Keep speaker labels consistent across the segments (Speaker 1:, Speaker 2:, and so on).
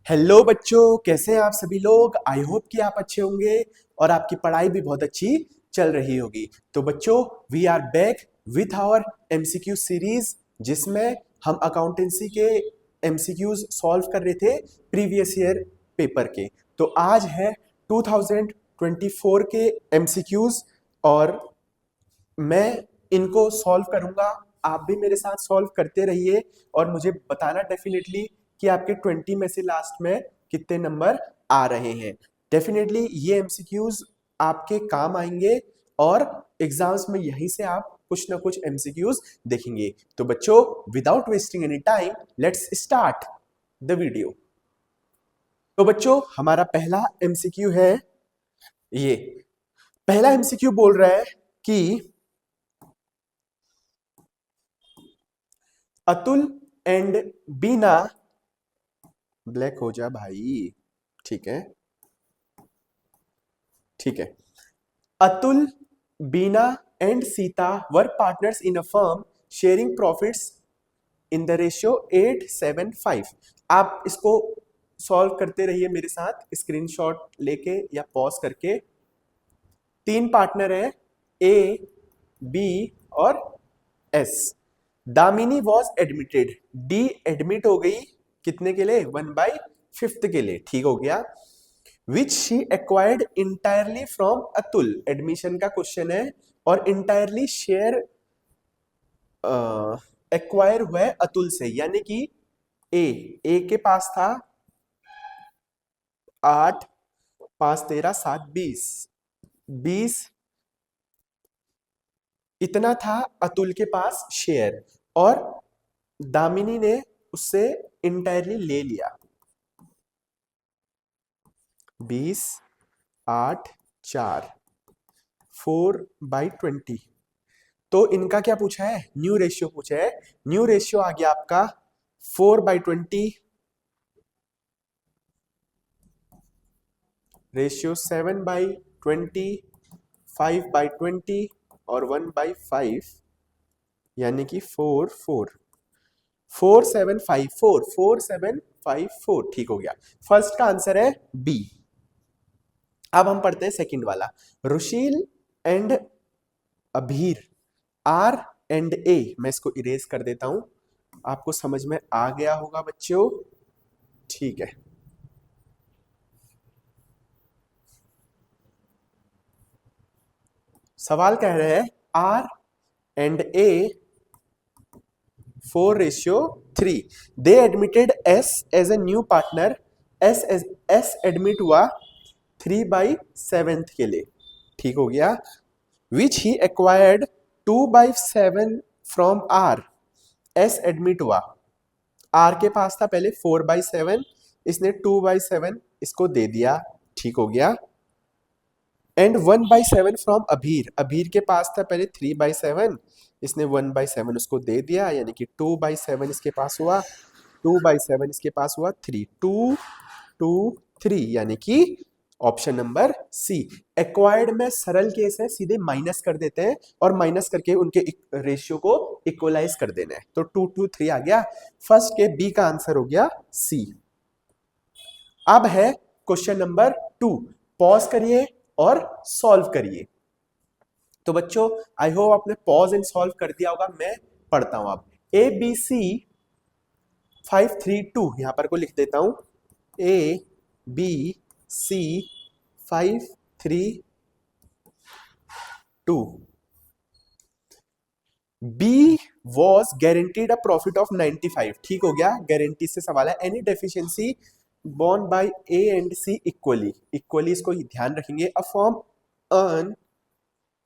Speaker 1: Hello बच्चों, कैसे हैं आप सभी लोग। आई होप कि आप अच्छे होंगे और आपकी पढ़ाई भी बहुत अच्छी चल रही होगी। तो बच्चों, we are back with our MCQ series, जिसमें हम अकाउंटेंसी के एमसीक्यूज सॉल्व कर रहे थे प्रीवियस ईयर पेपर के। तो आज है 2024 के एमसीक्यूज और मैं इनको सॉल्व करूंगा। आप भी मेरे साथ सॉल्व करते रहिए और मुझे बताना डेफिनेटली कि आपके 20 में से लास्ट में कितने नंबर आ रहे हैं। डेफिनेटली ये एमसीक्यूज आपके काम आएंगे और एग्जाम्स में यहीं से आप कुछ ना कुछ एमसीक्यूज देखेंगे। तो बच्चों, without wasting any time, let's start the video. तो बच्चों, हमारा पहला एमसीक्यू है ये। पहला एमसीक्यू बोल रहा है कि अतुल एंड बीना, ब्लैक हो जा भाई। ठीक है, ठीक है। Atul, Bina and Sita were partners in a firm sharing profits in the ratio 8-7-5। आप इसको सॉल्व करते रहिए मेरे साथ, स्क्रीनशॉट लेके या पॉज करके। तीन पार्टनर हैं, ए, बी और S. Damini was admitted, D admit हो गई कितने के लिए? 1/5 के लिए। ठीक हो गया। Which she acquired entirely from Atul, admission का क्वेश्चन है और इंटायरली शेयर एक्वायर हुआ है अतुल से, यानी कि ए, ए के पास था 8, 5 13 7 20, 20 इतना था अतुल के पास शेयर, और दामिनी ने उससे इंटायरली ले लिया। 20, 8, 4, 4/20। तो इनका क्या पूछा है? न्यू रेशियो पूछा है। न्यू रेशियो आ गया आपका 4/20, रेशियो 7/20, 5/20 और 1/5, यानी कि 4 7 5 4 ठीक हो गया। फर्स्ट का आंसर है बी। अब हम पढ़ते हैं सेकंड वाला। Rusheel and Abhir, R and A. मैं इसको इरेज कर देता हूं, आपको समझ में आ गया होगा बच्चों। ठीक है। सवाल कह रहे हैं R and A 4:3। They admitted S as a new partner. S admit हुआ 3/7 के लिए। ठीक हो गया। Which he acquired 2/7 from R. S admit हुआ, आर के पास था पहले 4/7, इसने 2/7 इसको दे दिया। ठीक हो गया। एंड 1/7 फ्रॉम अभीर, अभीर के पास था पहले 3/7, इसने 1/7 उसको दे दिया, यानी कि 2/7 इसके पास हुआ, 2/7 इसके पास हुआ 3, 2 2 3, यानी कि ऑप्शन नंबर सी। एक्वायर्ड में सरल केस है, सीधे माइनस कर देते हैं और माइनस करके उनके रेशियो को इक्वलाइज कर देना है। तो 2 2 3 आ गया। फर्स्ट के बी का आंसर हो गया सी। अब है क्वेश्चन नंबर 2। पॉज करिए और सॉल्व करिए। तो बच्चों, आई होप आपने पॉज एंड सॉल्व कर दिया होगा। मैं पढ़ता हूं। अब ए बी सी 5 3 2, यहां पर को लिख देता हूं। A B C 5 3 2। B was guaranteed a profit of 95। ठीक हो गया, गारंटी से सवाल है। Any deficiency borne by A and C equally, equally इसको ध्यान रखेंगे। A firm earn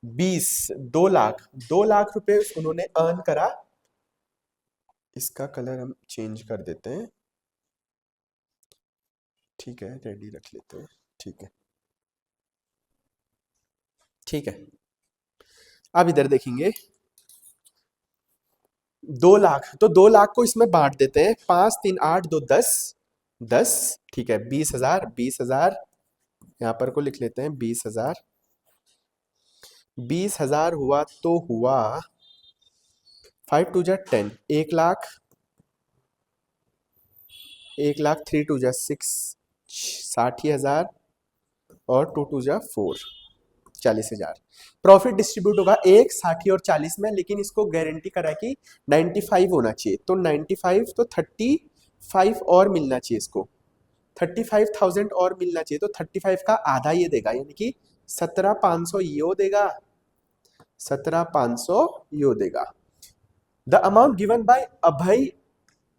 Speaker 1: 20, 2 lakh, 2 lakh रुपए उन्होंने अर्न करा। इसका कलर हम चेंज कर देते हैं। ठीक है, रेडी रख लेते हैं। ठीक है, ठीक है। अब इधर देखेंगे 2 लाख, तो 2 लाख को इसमें बांट देते हैं। 5 3 8 2 10, 10। ठीक है, 20,000, 20,000 यहां पर को लिख लेते हैं। 20,000, 20,000 हुआ तो हुआ 5 2 10, 1 लाख। 1,00,000 3 टू जा 6 60,000 और 2 टू जा 4 40,000। प्रॉफिट डिस्ट्रीब्यूट होगा 1 60 और 40 में, लेकिन इसको गारंटी करा कि 95 होना चाहिए, तो 95 तो 35 और मिलना चाहिए इसको, 35,000 और मिलना चाहिए, तो 35 का आधा ये देगा, यानी कि 17,500 यो देगा, 17,500 यो देगा। The amount given by Abhay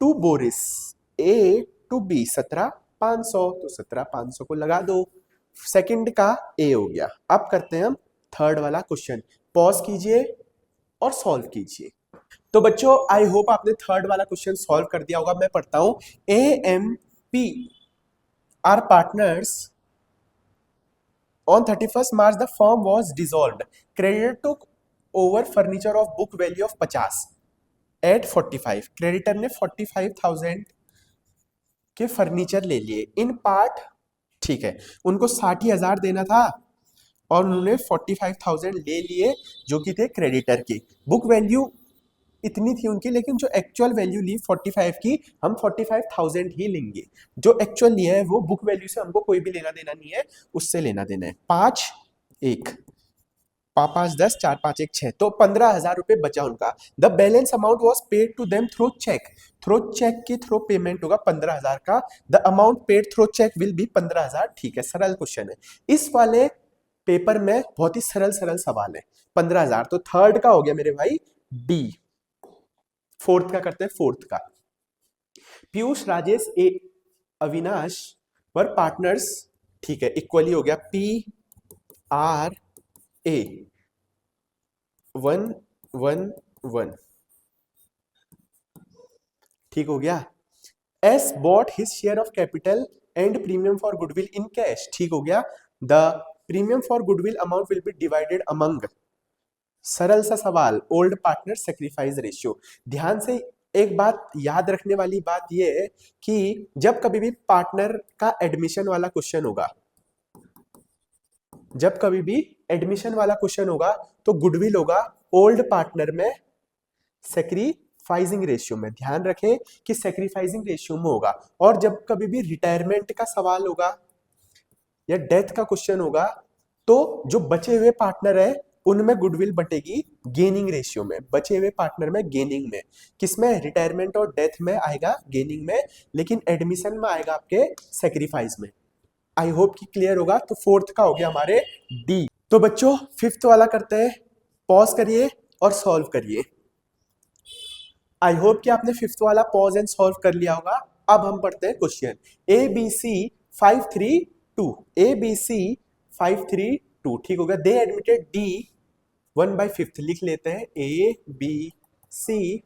Speaker 1: to Boris A to B 17,500, तो 17,500 को लगा दो, सेकंड का ए हो गया। अब करते हैं हम थर्ड वाला क्वेश्चन, पॉज कीजिए और सॉल्व कीजिए। तो बच्चों आई होप आपने थर्ड वाला क्वेश्चन सॉल्व कर दिया होगा। मैं पढ़ता हूं, A M P R partners on 31st March the firm was dissolved. Creditor took over furniture of book value of 50 at 45. Creditor ने 45,000 के फर्नीचर ले लिए इन पार्ट, ठीक है, उनको 60,000 देना था और उन्होंने 45,000 ले लिए जो कि थे क्रेडिटर के। बुक वैल्यू इतनी थी उनकी, लेकिन जो एक्चुअल वैल्यू ली 45 की, हम 45,000 ही लेंगे। जो एक्चुअल लिया है वो बुक वैल्यू से हमको कोई भी लेना देना नहीं है, उससे लेना देना है। 5 1 5 10 4 5 1 6, तो 15,000 रुपए बचा उनका। The balance amount was paid to them through cheque, through cheque के थ्रू पेमेंट होगा 15,000 का। The amount paid through cheque will be 15,000। ठीक है, सरल क्वेश्चन है। इस वाले पेपर में बहुत ही सरल सरल सवाल है। 15,000, तो थर्ड का हो गया मेरे भाई डी। फोर्थ का करते हैं, फोर्थ का, पीयूष राजेश ए अविनाश वर पार्टनर्स, ठीक है, इक्वली हो गया पी आर ए 1 1 1, ठीक हो गया। S bot his share of capital and premium for goodwill in cash, ठीक हो गया। The premium for goodwill amount will be divided among, सरल सा सवाल, ओल्ड पार्टनर सेक्रीफाइस रेशियो। ध्यान से एक बात याद रखने वाली बात यह है कि जब कभी भी पार्टनर का एडमिशन वाला क्वेश्चन होगा, जब कभी भी एडमिशन वाला क्वेश्चन होगा तो गुडविल होगा ओल्ड पार्टनर में सेक्रीफाइसिंग रेशियो में, ध्यान रखें कि सेक्रीफाइसिंग रेशियो में होगा। और जब कभी भी रिटायरमेंट का सवाल होगा या डेथ का क्वेश्चन होगा तो जो बचे हुए पार्टनर है उनमें गुडविल बटेगी गेनिंग रेशियो में, बचे हुए पार्टनर में गेनिंग में, किसमें, रिटायरमेंट और डेथ में आएगा गेनिंग में, लेकिन एडमिशन में आएगा आपके सेक्रीफाइस में। आई होप कि क्लियर होगा। तो फोर्थ का हो गया हमारे डी। तो बच्चों फिफ्थ वाला करते हैं, पॉज करिए और सॉल्व करिए। आई होप कि आपने फिफ्थ वाला पॉज एंड सॉल्व कर लिया होगा। अब हम पढ़ते हैं question, A B C 532, A B C 532, ठीक हो गया। दे एडमिटेड डी 1/5, लिख लेते हैं, ए बी सी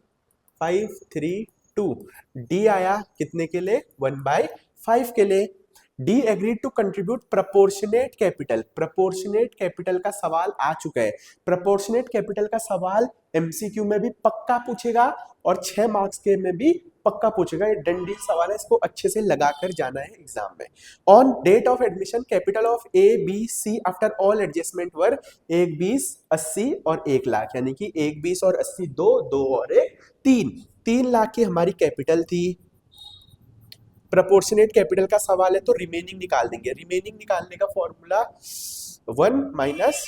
Speaker 1: 532, डी आया कितने के लिए, 1/5 के लिए। D agreed to contribute proportionate capital, proportionate capital का सवाल आ चुका है। प्रपोर्शनेट कैपिटल का सवाल एमसीक्यू में भी पक्का पूछेगा और 6 मार्क्स के में भी पक्का पूछेगा। ये डंडी सवाल है, इसको अच्छे से लगाकर जाना है एग्जाम में। On date of admission capital of A B C after all adjustment were 1 20 80 और 1 लाख, यानी कि 1 20 और 80 2 और 1 3 लाख की हमारी कैपिटल थी। प्रपोर्शनेट कैपिटल का सवाल है तो रिमेनिंग निकाल देंगे। रिमेनिंग निकालने का फॉर्मूला 1 माइनस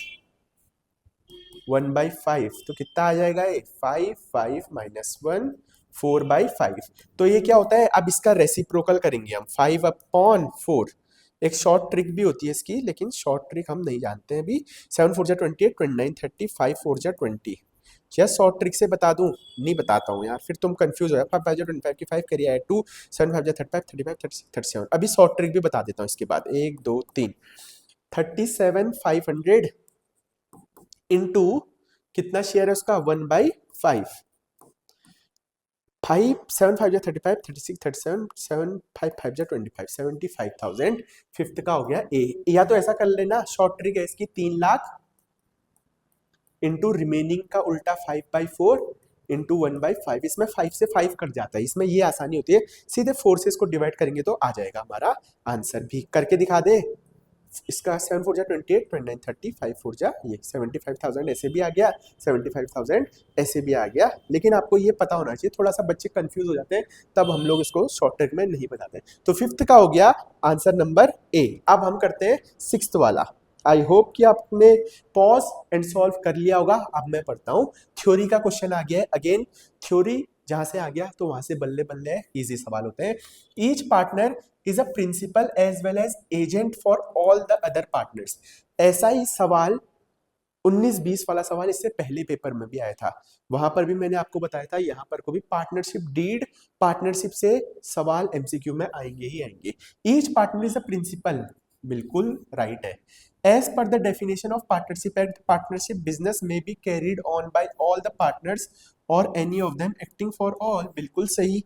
Speaker 1: 1/5, तो कितना आ जाएगा ये 5 माइनस 1 4/5। तो ये क्या होता है, अब इसका रेसिप्रोकल करेंगे हम, 5/4। एक शॉर्ट ट्रिक भी होती है इसकी, लेकिन शॉर्ट ट्रिक हम नहीं जानते हैं अभी। 7 4 28 29 30 5 4 20, या शॉर्ट ट्रिक से बता दूं, नहीं बताता हूं यार, फिर तुम कंफ्यूज हो जाए। 5 5 25 की 5 करिए 2 7 5 35 35 36 37। अभी शॉर्ट ट्रिक भी बता देता हूं इसके बाद, 1 2 3 37,500 इंटू कितना शेयर है उसका 1/5, 5 7 5 35 36 37 7 5 5 25 75,000। फिफ्थ का हो गया ए। या तो ऐसा कर लेना, शॉर्ट ट्रिक है इसकी, 3 लाख इंटू रिमेनिंग का उल्टा 5/4 इंटू 1/5। इसमें 5 से 5 कट जाता है, इसमें ये आसानी होती है, सीधे 4 से इसको डिवाइड करेंगे तो आ जाएगा हमारा आंसर। भी करके दिखा दे, इसका 7 4 जा 28, 29 30, 5 4 जा ये 75,000 ऐसे भी आ गया, 75,000 ऐसे भी आ गया। लेकिन आपको ये पता होना चाहिए, थोड़ा सा बच्चे कंफ्यूज हो जाते हैं, तब हम लोग इसको शॉर्ट ट्रिक में नहीं बताते। तो फिफ्थ का हो गया आंसर नंबर ए। अब हम करते हैं सिक्स्थ वाला। आई होप कि आपने पॉज एंड सॉल्व कर लिया होगा। अब मैं पढ़ता हूँ। थ्योरी का क्वेश्चन आ गया है। अगेन थ्योरी जहां से आ गया तो वहां से बल्ले बल्ले इजी सवाल होते हैं। Each partner is a principal as well as agent for all the other partners. ऐसा ही सवाल 19-20 वाला सवाल इससे पहले पेपर में भी आया था। वहां पर भी मैंने आपको बताया था, यहाँ पर को भी पार्टनरशिप डीड, पार्टनरशिप से सवाल एमसीक्यू में आएंगे ही आएंगे। Each partner is a principal, बिल्कुल राइट है। As per the definition of partnership and partnership business में be carried on by all the partners or any of them acting for all, बिल्कुल सही।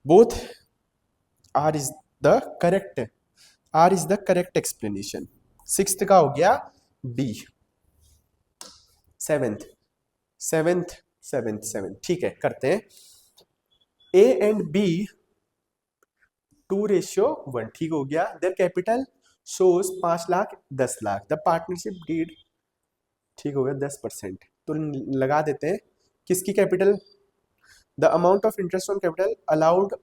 Speaker 1: Both R is the correct, R is the correct explanation. Sixth का हो गया B. Seventh seventh seventh seventh ठीक है, करते हैं। ए एंड बी 2:1, ठीक हो गया। Their capital shows 5 lakh 10 lakh. The partnership deed, ठीक हो गया 10%। तो लगा देते हैं किसकी capital, the amount of interest on capital allowed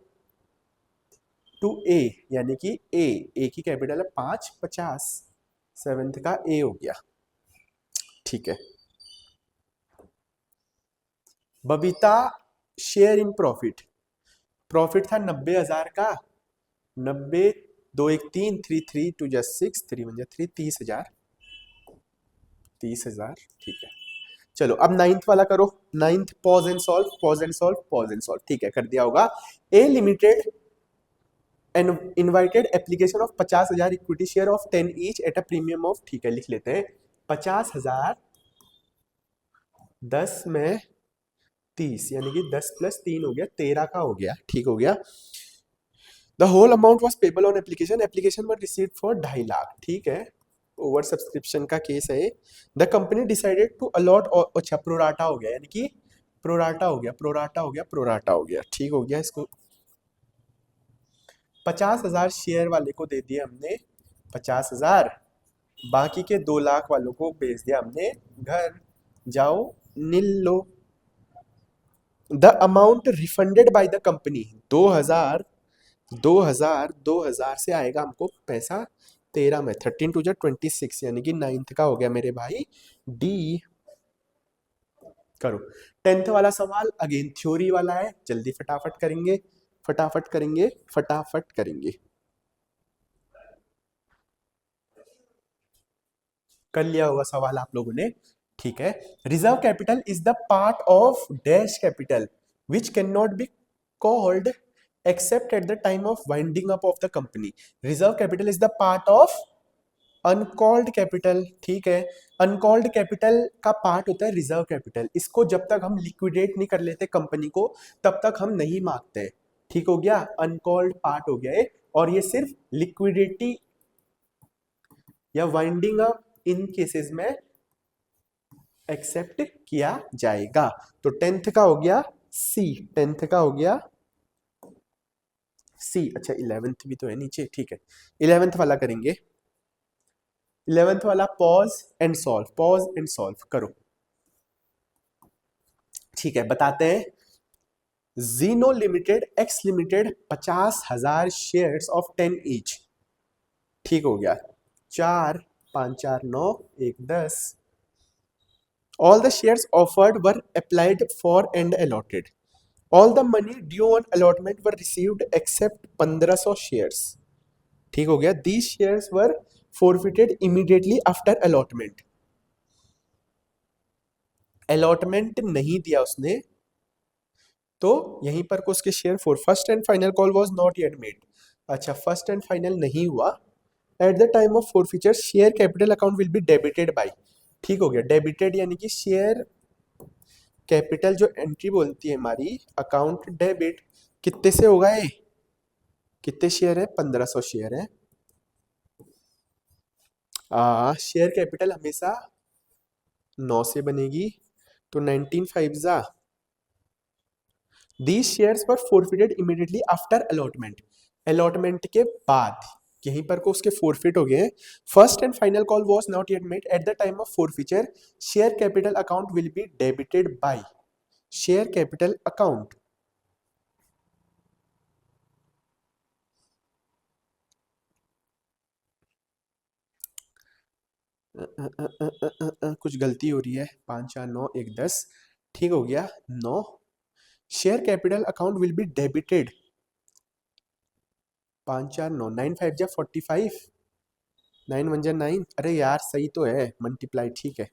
Speaker 1: to A, यानी कि ए की कैपिटल है 550। सेवेंथ का ए हो गया, ठीक है। Babita share in profit, profit था 90,000 का। 90 2 1 3 3 3 2 जा 6 3 1 जा 3, 30,000, 30,000, ठीक है। चलो अब नाइन्थ वाला करो। Ninth pause and solve, pause and solve, pause and solve, ठीक है, कर दिया होगा। A limited and invited application of 50,000 equity share of 10 each at a premium of, ठीक है, लिख लेते हैं 50,000 10 में 30, यानी कि 10 + 3 हो गया 13 का हो गया, ठीक हो गया। The whole amount was payable on application, application were received for 2.5 lakh, ठीक है। ओवर सब्सक्रिप्शन का केस है। The company decided to allot, अच्छा प्रोराटा हो गया, यानी कि प्रोराटा हो गया, प्रोराटा हो गया, प्रोराटा हो गया, ठीक हो गया। इसको 50,000 शेयर वाले को दे दिया हमने 50,000, बाकी के 2 लाख वालों को बेच दिया हमने घर, जाओ नील लो। The amount refunded by the company 2,000 2,000 से आएगा हमको पैसा 13 में, 13 2 जा 26, यानी कि नाइन्थ का हो गया मेरे भाई डी। करो 10th वाला सवाल, अगेन थ्योरी वाला है, जल्दी फटाफट करेंगे, फटाफट करेंगे, फटाफट करेंगे। कर लिया होगा सवाल आप लोगों ने, ठीक है। Reserve capital is the part of dash capital which can not be called excerpt eight the time of winding up of the company. Reserve capital is the part of uncalled capital, ठीक है। Uncalled capital का part होता है reserve capital. इसको जब तक हम liquidate नहीं कर लेते कंपनी को, तब तक हम नहीं मांगते, ठीक हो गया। अनकॉल्ड पार्ट हो गया है, और ये सिर्फ लिक्विडिटी या वाइंडिंग अप इन केसेस में एक्सेप्ट किया जाएगा। तो 10th का हो गया सी, 10th का हो गया सी। अच्छा 11th भी तो है नीचे, ठीक है। 11th वाला करेंगे। 11th वाला pause and solve, pause and solve करो, ठीक है। बताते हैं। Zeno limited X limited 50,000 shares of 10 each, ठीक हो गया। 4 5 4 9 1 10। All the shares offered were applied for and allotted. All the money due on allotment were received except 1,500 shares, ठीक हो गया। These shares were forfeited immediately after allotment. Allotment नहीं दिया उसने, तो यहीं पर को उसके share for first and final call was not yet made. अच्छा फर्स्ट एंड फाइनल नहीं हुआ। Eight the time of forfeiture share capital account will be debited bye, ठीक हो गया। डेबिटेड यानी कि शेयर कैपिटल जो एंट्री बोलती है हमारी, अकाउंट डेबिट कितने से होगा ये, कितने शेयर है, 1,500 शेयर है। शेयर कैपिटल हमेशा 9 से बनेगी, तो 19 5 जा। These shares were forfeited immediately after allotment, allotment के बाद, यहीं पर को उसके फोरफिट हो गए हैं। First and final call was not yet made at the time of forfeiture, share capital account will be debited by share capital account. कुछ गलती हो रही है, 5 4 9 1 10, ठीक हो गया 9। Share capital account will be debited 5 4 9 9 5 जा 45, 9 1 जा 9, अरे यार सही तो है मल्टीप्लाई, ठीक है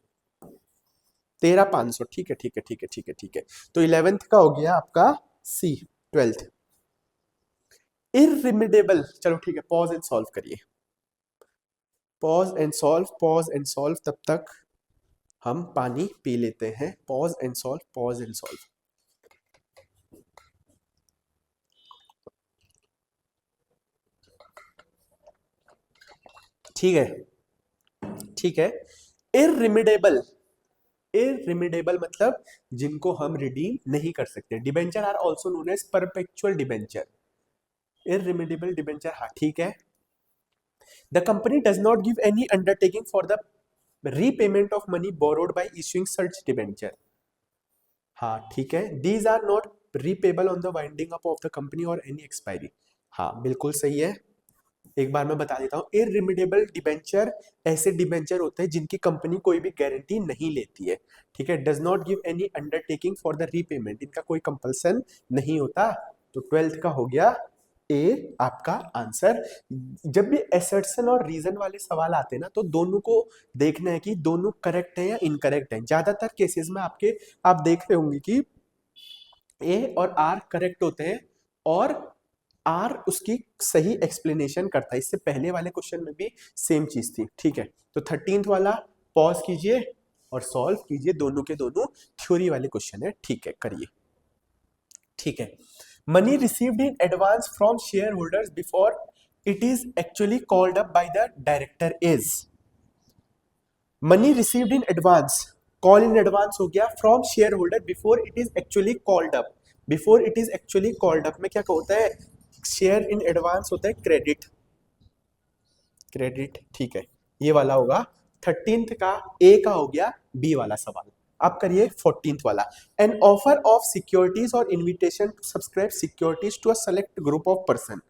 Speaker 1: 13,500, ठीक है ठीक है ठीक है ठीक है ठीक है। तो 11th का हो गया आपका सी। 12th इररिमेडिएबल, चलो ठीक है पॉज एंड सॉल्व करिए, pause and solve, pause and solve, तब तक हम पानी पी लेते हैं। Pause and solve, pause and solve. ठीक है ठीक है। इररिमेडिएबल, इररिमेडिएबल मतलब जिनको हम रिडीम नहीं कर सकते। Debenture are also known as perpetual debenture. Irredeemable debenture, हाँ ठीक है। The company does not give any undertaking for the repayment of money borrowed by issuing such debenture, हाँ ठीक है। These are not repayable on the winding up of the company or any expiry, हाँ बिल्कुल सही है। एक बार मैं बता देता हूँ, इररिमेडिएबल डिबेंचर ऐसे डिबेंचर होते हैं जिनकी कंपनी कोई भी गारंटी नहीं लेती है, ठीक है। Does not give any undertaking for the repayment, इनका कोई कंपल्सन नहीं होता। तो 12th का हो गया ए आपका आंसर। जब भी एसर्शन और रीजन वाले सवाल आते हैं ना, तो दोनों को देखना है कि दोनों करेक्ट है या इनकरेक्ट है। ज्यादातर केसेस में आपके आप देख रहे होंगे कि ए और आर करेक्ट होते हैं और आर उसकी सही एक्सप्लेनेशन करता है। इससे पहले वाले क्वेश्चन में भी सेम चीज थी, ठीक है। तो 13th वाला पॉज कीजिए और सॉल्व कीजिए, दोनों के दोनों थ्योरी वाले क्वेश्चन है, ठीक है करिए। ठीक है, money received in advance from share holders before it is actually called up by the director is, money received in advance, call in advance हो गया from share holder before it is actually called up. Before it is actually called up में क्या होता है, share in advance होता है credit, credit, ठीक है ये वाला होगा। 13th का ए का हो गया बी वाला सवाल। अब करिए 14th वाला, एन ऑफर ऑफ सिक्योरिटीज और invitation to subscribe securities to a select group of person,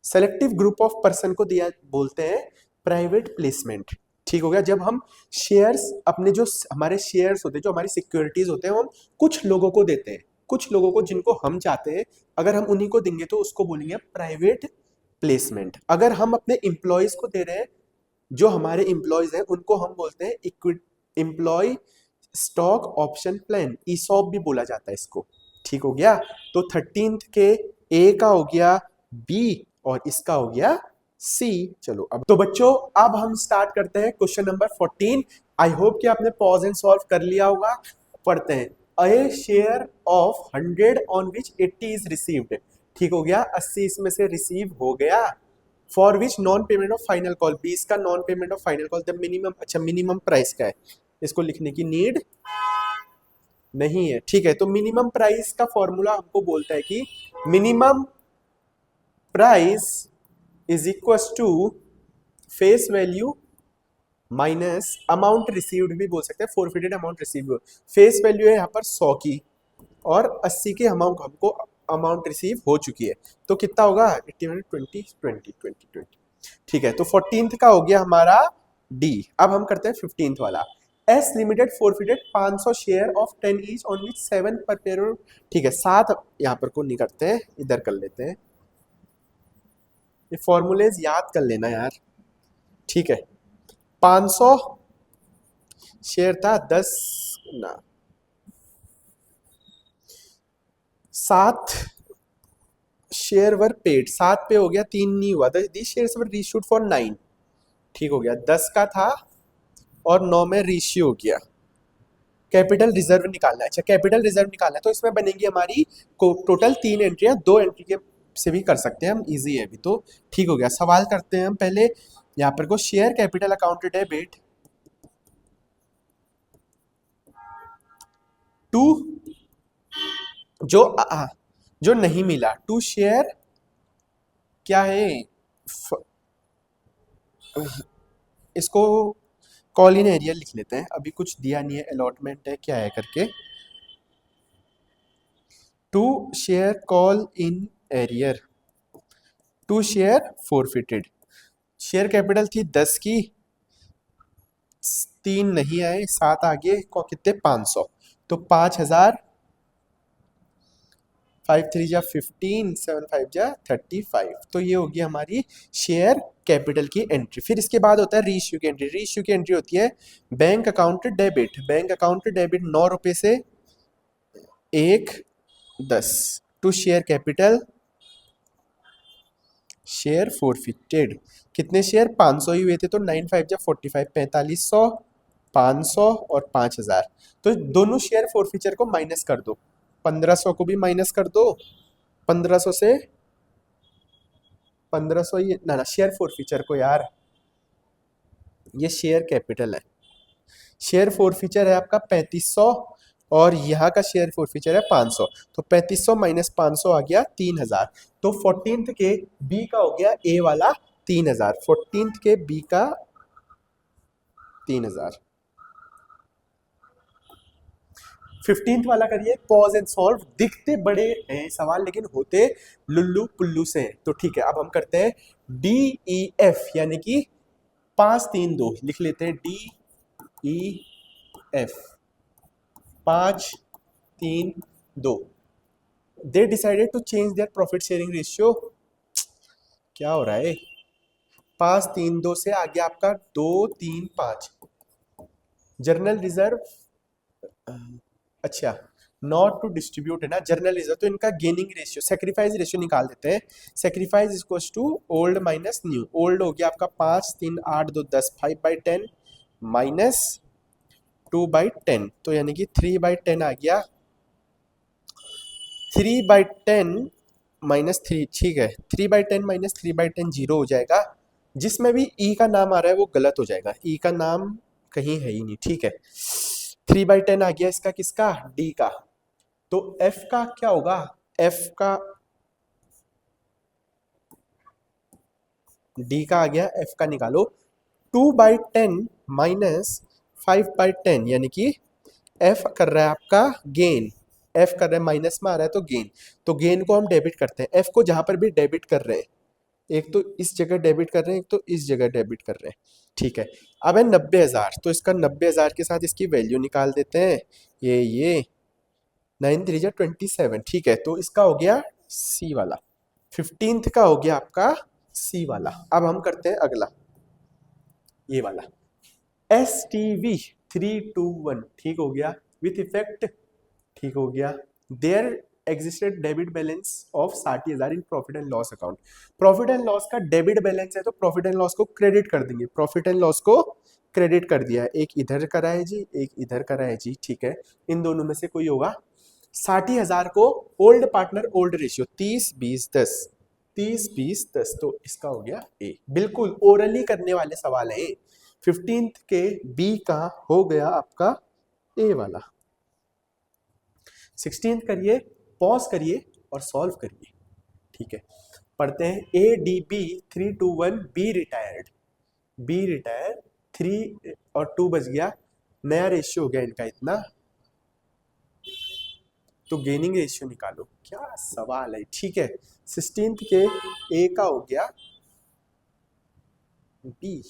Speaker 1: selective group of person को दिया बोलते हैं प्राइवेट प्लेसमेंट, ठीक हो गया। जब हम शेयर्स अपने जो हमारे शेयर्स होते हैं, जो हमारी सिक्योरिटीज होते हैं, वो हम कुछ लोगों को देते हैं, कुछ लोगों को जिनको हम चाहते हैं, अगर हम उन्हीं को देंगे तो उसको बोलेंगे प्राइवेट प्लेसमेंट। अगर हम अपने एम्प्लॉयज को दे रहे हैं, जो हमारे एम्प्लॉयज हैं उनको हम बोलते हैं equity employ stock option plan, ESOP भी बोला जाता है इसको, ठीक हो गया। तो 13th के ए का हो गया बी और इसका हो गया सी। चलो अब तो बच्चों अब हम स्टार्ट करते हैं क्वेश्चन नंबर 14। आई होप कि आपने पॉज एंड सॉल्व कर लिया होगा। पढ़ते हैं, a share of 100 on which 80 is received, ठीक हो गया 80 इसमें से रिसीव हो गया। For which non payment of final call, 20 का non payment of final call the minimum, अच्छा मिनिमम प्राइस का है, इसको लिखने की नीड नहीं है, ठीक है। तो मिनिमम प्राइस का फॉर्मूला हमको बोलता है कि minimum price is equal to face value minus amount received भी बोल सकते हैं, forfeited amount received. Face value है यहाँ पर 100 की और 80 की अमाउंट हमको अमाउंट रिसीव हो चुकी है, तो कितना होगा 80 20 20 20 20, ठीक है। तो 14th का हो गया हमारा डी। अब हम करते हैं 15th वाला, S limited forfeited 500 share of 10 each on which 7 पर पेरोल, ठीक है 7 यहाँ पर को नहीं करते हैं, इधर कर लेते हैं, ये फॉर्मूलेज याद कर लेना यार, ठीक है। 500 शेयर था 10 ना 7 शेयर वर पेड, 7 पे हो गया 3 नहीं हुआ, this shares were reissued for 9, ठीक हो गया 10 का था और 9 में रीइश्यू हो गया। कैपिटल रिजर्व निकालना है, अच्छा कैपिटल रिजर्व निकालना है, तो इसमें बनेगी हमारी टोटल 3 एंट्रियां, 2 एंट्री के से भी कर सकते हैं हम, इजी है अभी तो, ठीक हो गया। सवाल करते हैं हम पहले यहाँ पर को, share capital account debit to, जो नहीं मिला, टू शेयर क्या है इसको कॉल इन एरियर लिख लेते हैं, अभी कुछ दिया नहीं है, अलॉटमेंट है क्या है करके। To share call in arrear, to share forfeited. Share capital थी 10 की, 3 नहीं आए, 7 आगे को कितने 500, तो 5000, 5 3 जा 15, 7 5 जा 35, तो ये होगी हमारी शेयर कैपिटल की एंट्री। फिर इसके बाद होता है रीइश्यू की एंट्री। रीइश्यू की एंट्री होती है bank account debit, bank account debit 9 रुपए से 1 10 to share capital, share forfeited. कितने शेयर 500 ही हुए थे, तो 9 5 जा 45, 4500, 500 और 5000, तो दोनों शेयर फोरफिचर को माइनस कर दो, 1500 को भी माइनस कर दो, 1500 से 1500 ये ना शेयर फोरफिचर को यार, ये शेयर कैपिटल है, शेयर फोरफिचर है आपका 3500 और यहाँ का शेयर फोरफिचर है 500, तो 3500 माइनस 500 आ गया 3000, तो 14th के बी का हो गया ए वाला 3000, 14th के बी का 3000। 15th वाला करिए पॉज एंड सॉल्व। दिखते बड़े हैं सवाल लेकिन होते लुल्लू पुल्लू से हैं, तो ठीक है अब हम करते हैं डी ई एफ, यानी कि 5 3 2 लिख लेते हैं, D E F 5 3 2। They decided to change their profit sharing ratio, क्या हो रहा है, 5 3 2 से आ गया आपका 2 3 5। जर्नल रिजर्व, अच्छा नॉट टू डिस्ट्रीब्यूट है ना जर्नल रिजर्व, तो इनका गेनिंग रेशियो सेक्रीफाइस रेशियो निकाल देते हैं। Sacrifice equals to old minus new, old हो गया आपका 5 3 8 2 10, 5/10 माइनस 2/10, तो यानी कि 3/10 आ गया, 3/10 माइनस 3, ठीक है 3/10 माइनस 3/10 जीरो हो जाएगा। जिसमें भी ई का नाम आ रहा है वो गलत हो जाएगा, ई का नाम कहीं है ही नहीं, ठीक है। 3/10 आ गया इसका, किसका, डी का, तो एफ का क्या होगा, एफ का, डी का आ गया, एफ का निकालो, 2/10 माइनस 5/10, यानी कि एफ कर रहा है आपका गेन, एफ कर रहा है माइनस में आ रहा है तो गेन, तो गेन को हम डेबिट करते हैं, एफ को जहां पर भी डेबिट कर रहे हैं, एक तो इस जगह डेबिट कर रहे हैं, एक तो इस जगह डेबिट कर रहे हैं, ठीक है। अब है 90,000, तो इसका 90,000 के साथ इसकी वैल्यू निकाल देते हैं, ये 9 3 27, ठीक है, तो इसका हो गया सी वाला, 15th का हो गया आपका सी वाला। अब हम करते हैं अगला, ये वाला एस टी वी 321, ठीक हो गया, विथ इफेक्ट, ठीक हो गया। There existed debit balance of 60,000 in profit and loss account, profit and loss का डेबिट बैलेंस है तो प्रॉफिट एंड लॉस को क्रेडिट कर देंगे, प्रॉफिट एंड लॉस को क्रेडिट कर दिया, एक इधर करा है जी, एक इधर करा है जी, ठीक है, इन दोनों में से कोई होगा। 60,000 को ओल्ड पार्टनर ओल्ड रेशियो 30 20 10, 30 20 10, तो इसका हो गया ए, बिल्कुल ओरली करने वाले सवाल है। 15th के बी का हो गया आपका ए वाला। 16th करिए, पॉज करिए और सॉल्व करिए, ठीक है। पढ़ते हैं A D B 321 B retired, B retire 3 और 2 बच गया, नया रेशियो हो गया इनका इतना, तो गेनिंग रेशियो निकालो, क्या सवाल है, ठीक है। 16th के ए का हो गया बी,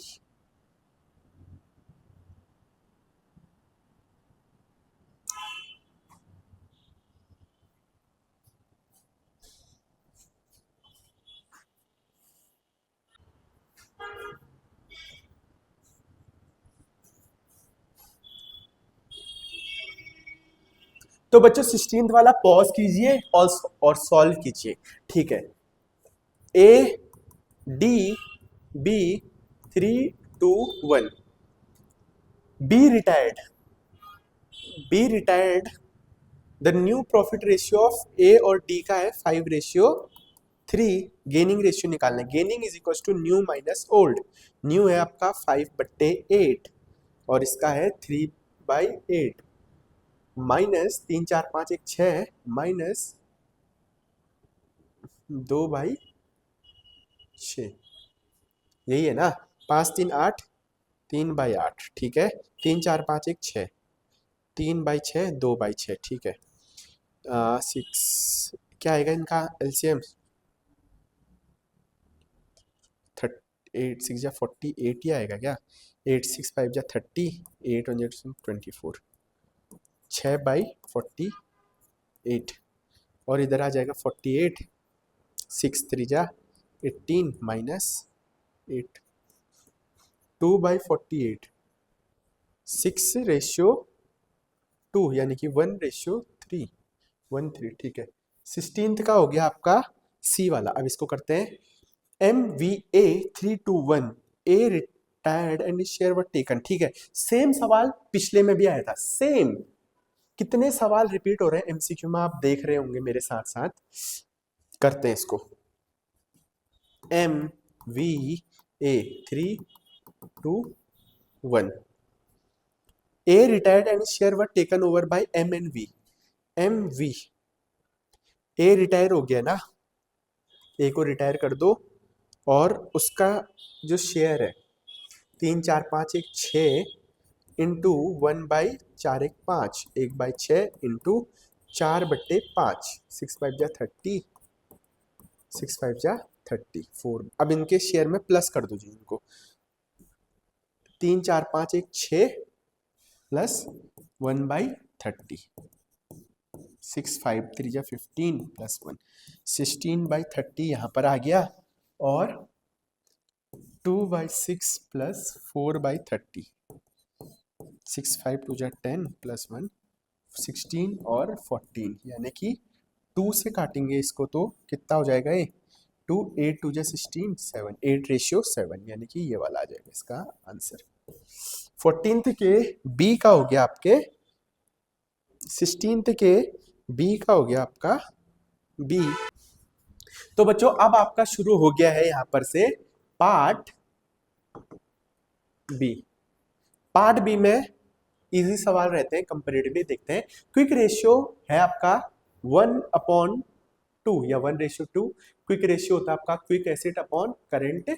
Speaker 1: तो बच्चों 16th वाला पॉज कीजिए और सॉल्व कीजिए, ठीक है। A D B 321, B retired, B retired, the new profit ratio of A और डी का है 5:3, गेनिंग रेशियो निकालना है, gaining is equal to new minus old, new है आपका 5/8 और इसका है 3/8, माइनस 3 4 5 1 6 माइनस 2/6, यही है ना, 5 3 8, 3/8, ठीक है। 3 4 5 1 6, 3/6, 2/6, ठीक है। 6 क्या आएगा इनका एलसीएम? 8 6 जा 48 ही आएगा क्या? 8 6 5 जा 30, 8 1 24, 6/48, और इधर आ जाएगा 48, 6 3 जा 18 -8, 2/48, 6:2, यानी कि 1:3, 1:3, ठीक है। 16th का हो गया आपका सी वाला। अब इसको करते हैं। MVA 321, a retired and share were taken, ठीक है। सेम सवाल पिछले में भी आया था, सेम। कितने सवाल रिपीट हो रहे हैं एमसीक्यू में, आप देख रहे होंगे मेरे साथ साथ। करते हैं इसको। MVA 321, a retired and share were taken over by MNV। MV, A retire हो गया ना, ए को रिटायर कर दो, और उसका जो शेयर है 3 4 5 1 6 इंटू 1/4 1 5, 1/6 इंटू 4/5, 6 5 जा 30, 6 5 जा 34। अब इनके शेयर में प्लस कर दो जी इनको। 3 4 5 1 6 प्लस 1/30, 6 5 3 जा 15 प्लस 1, 16/30 यहाँ पर आ गया, और 2/6 प्लस 4/30, 6 5 2 जा 10 प्लस 1, 16 और 14, यानी कि 2 से काटेंगे इसको तो कितना हो जाएगा ये? 2 8 2 जा 16, 7, 8:7, यानी कि ये वाला आ जाएगा इसका आंसर। 14th के बी का हो गया आपके, 16th के बी का हो गया आपका बी। तो बच्चों अब आपका शुरू हो गया है यहां पर से पार्ट बी। पार्ट बी में इजी सवाल रहते हैं, कंपेरेटिवली देखते हैं। क्विक रेशियो है आपका 1/2 या 1:2। क्विक रेशियो होता है आपका quick asset upon current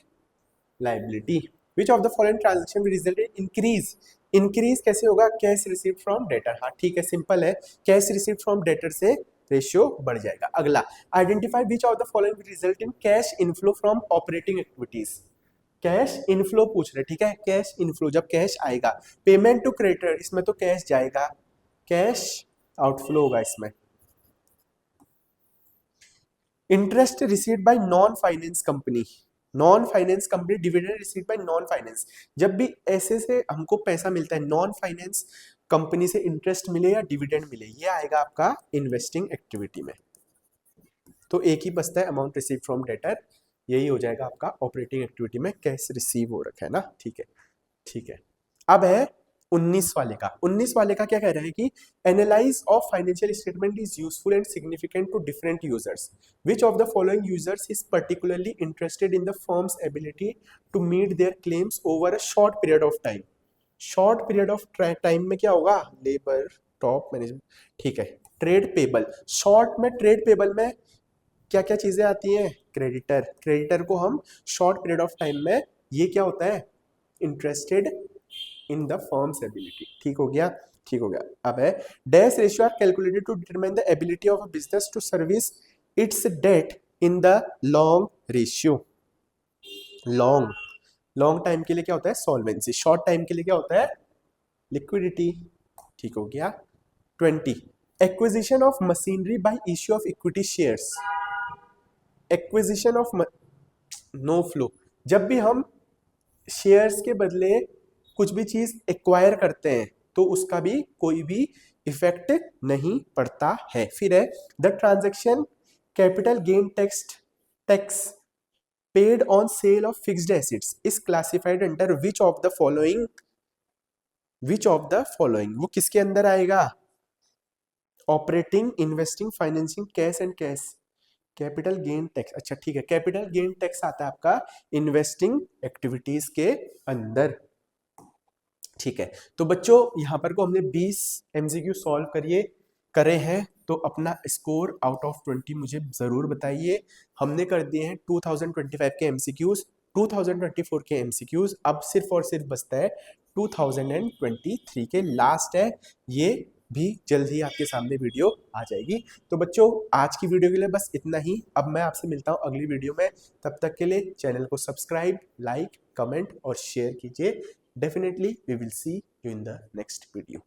Speaker 1: liability. Which of the following transaction will result in increase? Increase कैसे होगा? Cash received from debtor. हाँ ठीक है, सिंपल है। कैश रिसीव्ड फ्रॉम डेटर से रेशियो बढ़ जाएगा। अगला, identify which of the following will result in cash inflow from operating activities. Cash inflow पूछ रहे, ठीक है। कैश इनफ्लो, जब कैश आएगा। पेमेंट टू क्रेडिटर, इसमें तो कैश जाएगा, कैश आउटफ्लो होगा इसमें। Interest received by non finance company, non finance company, dividend received by non finance. जब भी ऐसे से हमको पैसा मिलता है, नॉन फाइनेंस कंपनी से इंटरेस्ट मिले या डिविडेंड मिले, ये आएगा आपका इन्वेस्टिंग एक्टिविटी में। तो एक ही बचता है, अमाउंट रिसीव फ्रॉम डेटर, यही हो जाएगा आपका ऑपरेटिंग एक्टिविटी में कैश रिसीव हो रखा है ना, ठीक है। ठीक है, अब है 19 वाले का। 19 वाले का क्या कह रहा है कि analyse of financial statement is useful and significant to different users. Which of the following users is particularly interested in the firm's ability to meet their claims over a short period of time. Short period of time में क्या होगा? Labour, top management, ठीक है। Trade payable, short में trade payable में क्या क्या चीजें आती हैं? क्रेडिटर, क्रेडिटर को हम शॉर्ट पीरियड ऑफ टाइम में, ये क्या होता है? Interested in the firm's ability. ठीक हो गया, ठीक हो गया। अब है dash ratio are calculated to determine the ability of a business to service its debt in the long ratio. Long, long time के लिए क्या होता है? सॉल्वेंसी। शॉर्ट टाइम के लिए क्या होता है? लिक्विडिटी। ठीक हो गया। 20, acquisition of machinery by issue of equity shares. Acquisition of no flow, जब भी हम शेयर्स के बदले कुछ भी चीज एक्वायर करते हैं तो उसका भी कोई भी इफेक्ट नहीं पड़ता है। फिर है the transaction capital gain tax paid on sale of fixed assets is classified under which of the following. Which of the following, वो किसके अंदर आएगा? Operating, investing, financing, cash and cash. Capital gain tax, अच्छा ठीक है, capital gain tax आता है आपका इन्वेस्टिंग एक्टिविटीज के अंदर। ठीक है, तो बच्चों यहां पर को हमने 20 एमसीक्यू सॉल्व करे हैं। तो अपना स्कोर आउट ऑफ 20 मुझे जरूर बताइए। हमने कर दिए हैं 2025 के एमसीक्यूज 2024 के एमसीक्यूज अब सिर्फ और सिर्फ बचता है 2023 के, लास्ट है ये भी जल्द ही आपके सामने वीडियो आ जाएगी। तो बच्चों आज की वीडियो के लिए बस इतना ही। अब मैं आपसे मिलता हूँ अगली वीडियो में, तब तक के लिए चैनल को सब्सक्राइब, लाइक, कमेंट और शेयर कीजिए। Definitely we will see you in the next video.